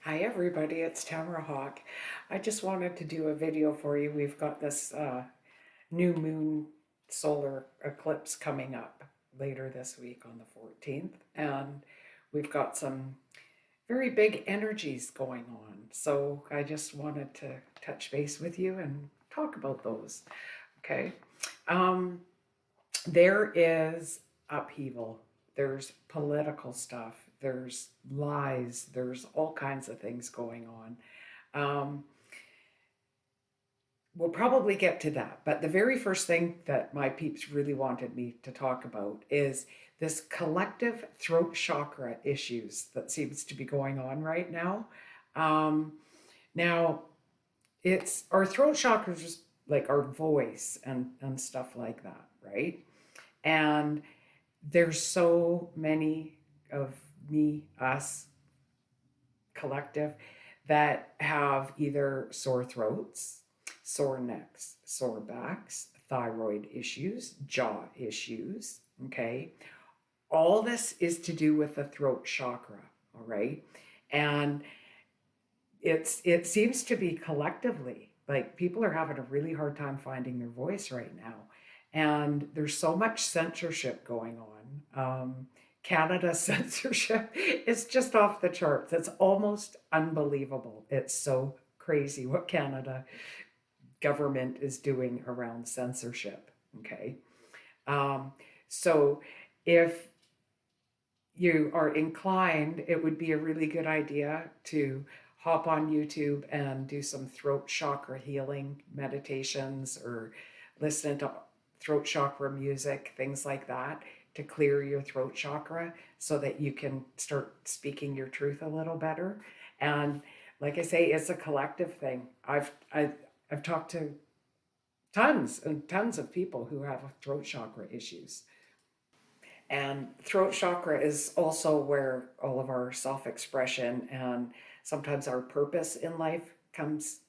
Hi everybody, it's Tamara Hawk. I just wanted to do a video for you. We've got this new moon solar eclipse coming up later this week on the 14th, and we've got some very big energies going on. So I just wanted to touch base with you and talk about those. Okay. Um, there is upheaval, there's political stuff, there's lies, there's all kinds of things going on. Um, we'll probably get to that, but the very first thing that my peeps really wanted me to talk about is this collective throat chakra issues that seems to be going on right now. Um, now, it's our throat chakra is just like our voice and stuff like that, right? And there's so many of me, us, collective, that have either sore throats, sore necks, sore backs, thyroid issues, jaw issues. Okay. All this is to do with the throat chakra. All right. And it seems to be collectively like people are having a really hard time finding their voice right now, and there's so much censorship going on. Canada censorship is just off the charts. It's almost unbelievable. It's so crazy what Canada government is doing around censorship. Okay. um, so if you are inclined, it would be a really good idea to hop on YouTube and do some throat chakra healing meditations or listen to throat chakra music, things like that, to clear your throat chakra so that you can start speaking your truth a little better. And like I say, it's a collective thing. I've talked to tons and tons of people who have throat chakra issues. And throat chakra is also where all of our self expression and sometimes our purpose in life comes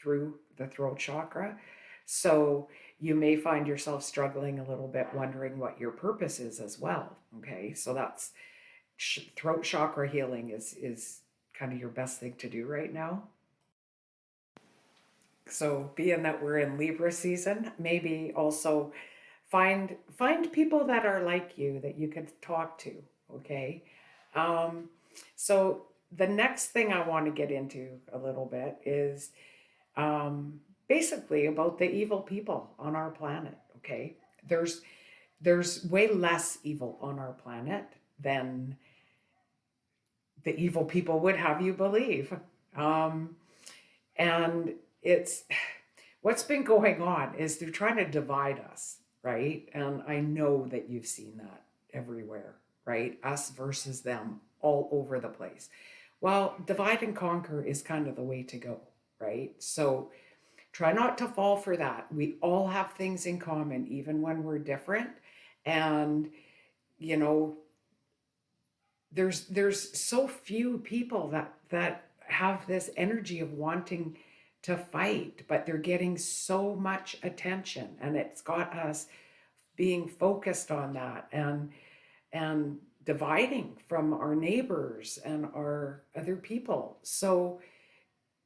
through the throat chakra. So you may find yourself struggling a little bit, wondering what your purpose is as well. Okay, so that's throat chakra healing is kind of your best thing to do right now. So being that we're in Libra season, maybe also find people that are like you that you could talk to. Okay. um, so the next thing I want to get into a little bit is basically about the evil people on our planet. Okay. There's way less evil on our planet than the evil people would have you believe. um, and it's what's been going on is they're trying to divide us, right? And I know that you've seen that everywhere, right? Us versus them all over the place. Well, divide and conquer is kind of the way to go, right? So try not to fall for that. We all have things in common, even when we're different. And, you know, there's so few people that have this energy of wanting to fight, but they're getting so much attention, and it's got us being focused on that and dividing from our neighbors and our other people. So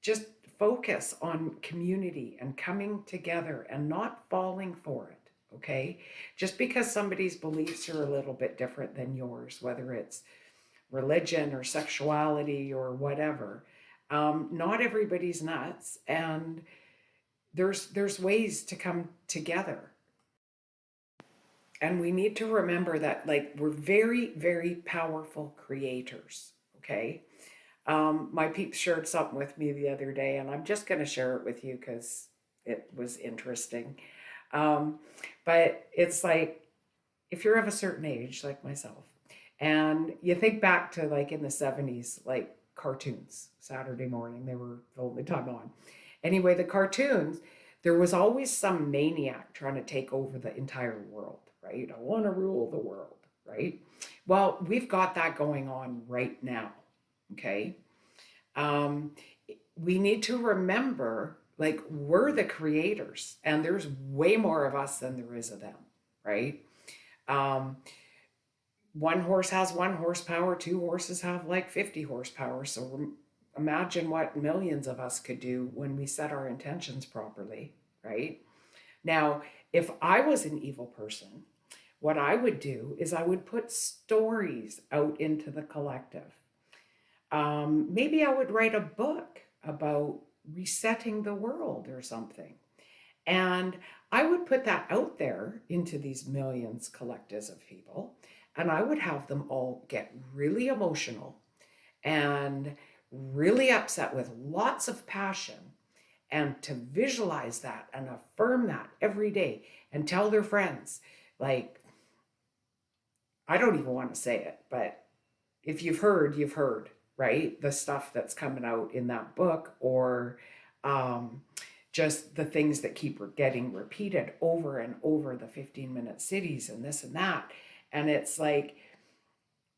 just focus on community and coming together and not falling for it. Okay, just because somebody's beliefs are a little bit different than yours, whether it's religion or sexuality or whatever. Not everybody's nuts, and there's ways to come together. And we need to remember that, like, we're very, very powerful creators. Okay. My peeps shared something with me the other day, and I'm just going to share it with you because it was interesting. Um, but it's like, if you're of a certain age, like myself, and you think back to like in the 70s, like cartoons, Saturday morning, they were the only time on. Anyway, the cartoons, there was always some maniac trying to take over the entire world, right? I want to rule the world, right? Well, we've got that going on right now, okay? Um, we need to remember, like, we're the creators, and there's way more of us than there is of them, right? Um, one horse has 1 horsepower, two horses have like 50 horsepower. So imagine what millions of us could do when we set our intentions properly, right? Now, if I was an evil person, what I would do is I would put stories out into the collective. Maybe I would write a book about resetting the world or something. And I would put that out there into these millions collectives of people, and I would have them all get really emotional and really upset with lots of passion, and to visualize that and affirm that every day and tell their friends, like, I don't even want to say it, but if you've heard, right? The stuff that's coming out in that book, or um, just the things that keep getting repeated over and over, the 15-minute cities and this and that. And it's like,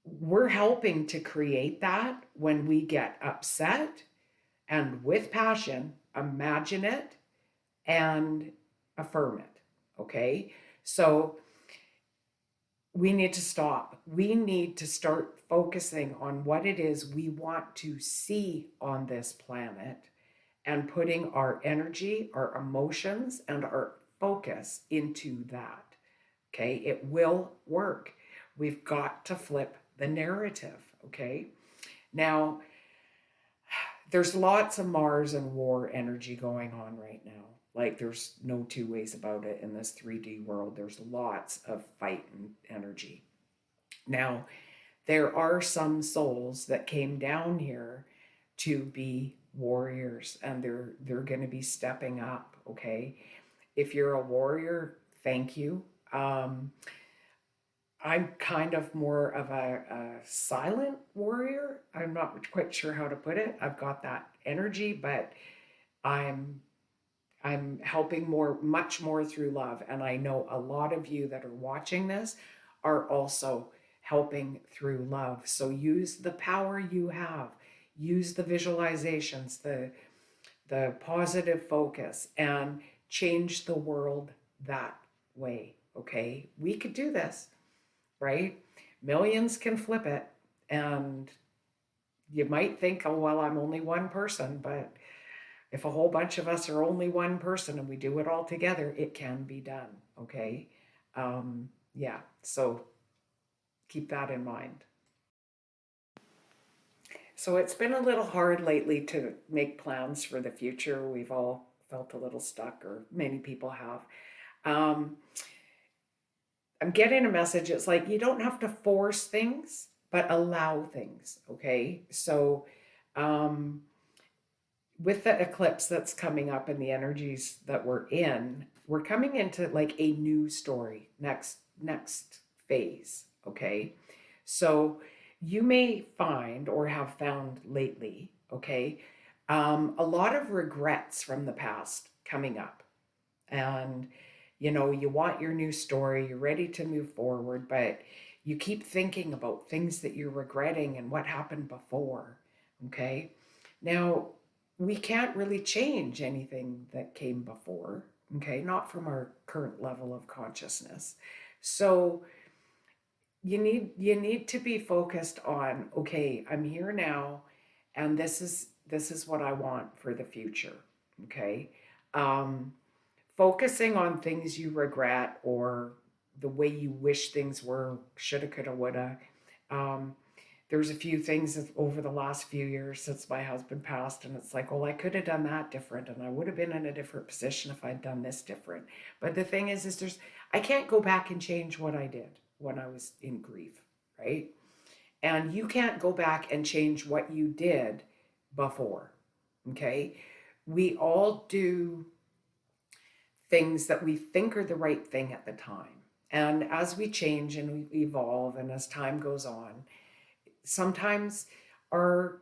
we're helping to create that when we get upset, and with passion, imagine it and affirm it. Okay. So we need to stop. We need to start focusing on what it is we want to see on this planet, and putting our energy, our emotions, and our focus into that. Okay. It will work. We've got to flip the narrative. Okay. Now, there's lots of Mars and war energy going on right now. Like, there's no two ways about it in this 3D world. There's lots of fight and energy. Now, there are some souls that came down here to be warriors, and they're going to be stepping up. Okay, if you're a warrior, thank you. I'm kind of more of a silent warrior. I'm not quite sure how to put it. I've got that energy, but I'm I'm helping much more through love. And I know a lot of you that are watching this are also helping through love. So use the power you have. Use the visualizations, the positive focus, and change the world that way. Okay? We could do this, right? Millions can flip it. And you might think, oh, well, I'm only one person, but if a whole bunch of us are only one person and we do it all together, it can be done. Okay. Yeah. So keep that in mind. So it's been a little hard lately to make plans for the future. We've all felt a little stuck, or many people have. Um, I'm getting a message. It's like, you don't have to force things, but allow things. Okay. So, um, with the eclipse that's coming up and the energies that we're coming into like a new story, next phase. Okay. So you may find, or have found lately, okay, a lot of regrets from the past coming up. And you want your new story, you're ready to move forward, but you keep thinking about things that you're regretting and what happened before. Okay. Now, we can't really change anything that came before, okay, not from our current level of consciousness. So you need to be focused on, okay, I'm here now, and this is what I want for the future. Okay. um Focusing on things you regret, or the way you wish things were, shoulda, coulda, woulda. um there's a few things over the last few years since my husband passed, and it's like, well, I could have done that different, and I would have been in a different position if I'd done this different. But the thing is I can't go back and change what I did when I was in grief, right? And you can't go back and change what you did before. Okay. We all do things that we think are the right thing at the time. And as we change and we evolve, and as time goes on, sometimes our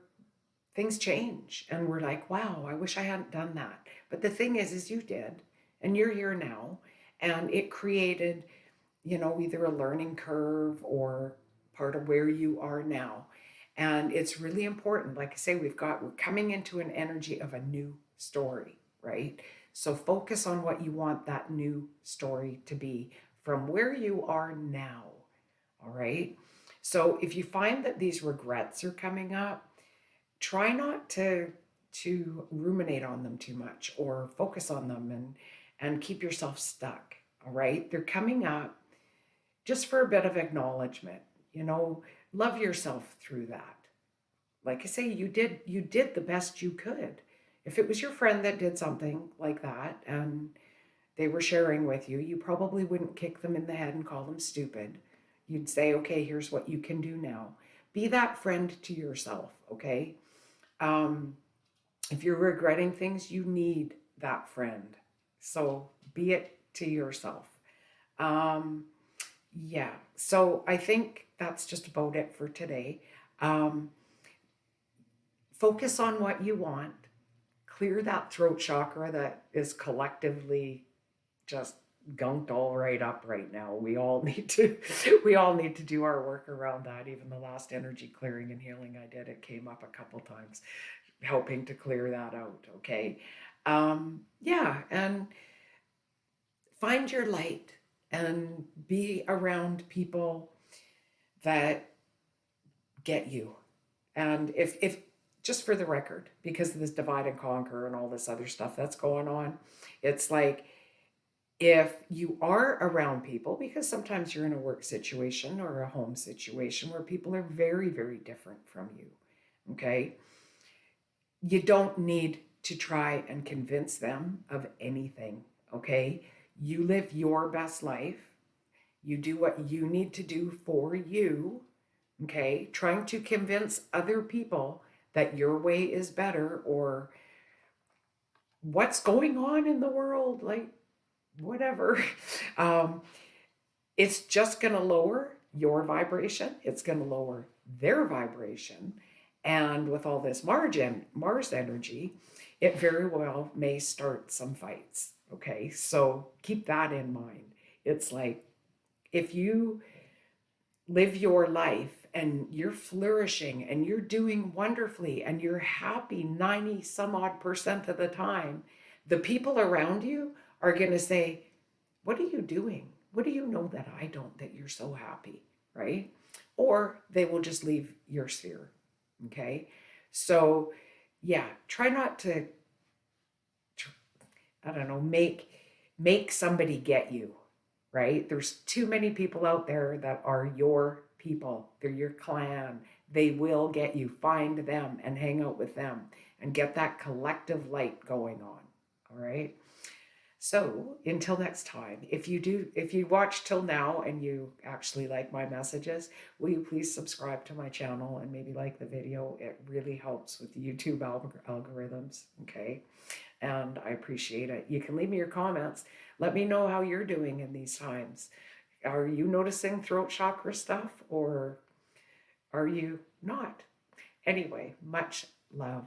things change, and we're like, wow, I wish I hadn't done that. But the thing is you did, and you're here now, and it created, either a learning curve or part of where you are now. And it's really important. Like I say, we're coming into an energy of a new story, right? So focus on what you want that new story to be from where you are now. All right. So if you find that these regrets are coming up, try not to ruminate on them too much or focus on them and keep yourself stuck. All right, they're coming up just for a bit of acknowledgement. You know, love yourself through that. Like I say, you did the best you could. If it was your friend that did something like that and they were sharing with you, you probably wouldn't kick them in the head and call them stupid. You'd say, okay, here's what you can do now. Be that friend to yourself, okay? Um, if you're regretting things, you need that friend. So be it to yourself. Um, yeah, so I think that's just about it for today. Um, Focus on what you want, clear that throat chakra that is collectively just gunked all right up right now. We all need to do our work around that. Even the last energy clearing and healing I did, it came up a couple times, helping to clear that out. Okay. Yeah, and find your light and be around people that get you. And if just for the record, because of this divide and conquer and all this other stuff that's going on, it's like if you are around people, because sometimes you're in a work situation or a home situation where people are very, very different from you, okay? You don't need to try and convince them of anything, okay? You live your best life. You do what you need to do for you, okay? Trying to convince other people that your way is better or what's going on in the world, like whatever. Um, it's just going to lower your vibration. It's going to lower their vibration. And with all this Mars energy, it very well may start some fights. Okay, so keep that in mind. It's like if you live your life and you're flourishing and you're doing wonderfully and you're happy 90 some odd percent of the time, the people around you are going to say, what are you doing? What do you know that I don't, that you're so happy, right? Or they will just leave your sphere, okay? So yeah, try not to, I don't know, make somebody get you, right? There's too many people out there that are your people. They're your clan. They will get you. Find them and hang out with them and get that collective light going on. All right. So until next time, if you watch till now and you actually like my messages, will you please subscribe to my channel and maybe like the video? It really helps with the YouTube algorithms. Okay. And I appreciate it. You can leave me your comments. Let me know how you're doing in these times. Are you noticing throat chakra stuff or are you not? Anyway, much love.